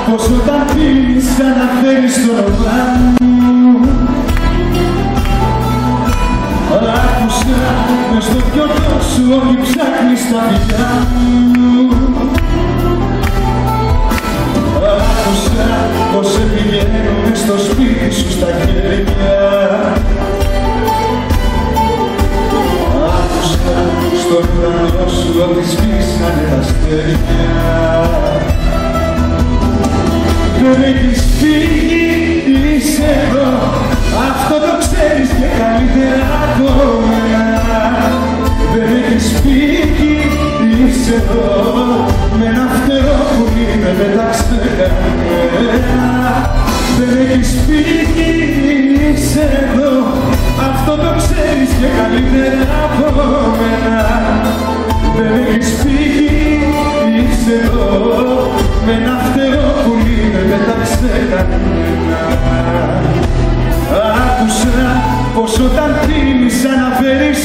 πως όταν πίνεις αναφέρεις το όνομά μου. Άκουσα μες στο πιωτό σου ότι ψάχνεις τα φιλιά μου. Άκουσα πως σε πηγαίνω μες στο σπίτι σου στα χέρια. Άκουσα στον ουρανό σου ότι σβήσανε τα αστέρια. Δεν έχεις φύγει, είσαι εδώ, αυτό το ξέρεις και καλύτερα από μένα. Δεν έχεις φύγει, είσαι εδώ, με ένα φτερό που είναι μεταξύ κανένα. Δεν έχεις φύγει, είσαι εδώ, αυτό το ξέρεις και καλύτερα από μένα. Δεν έχεις φύγει, είσαι εδώ, με ένα φτερό που είναι μεταξύ κανένα. Άκουσα πως όταν πίνεις αναφέρεις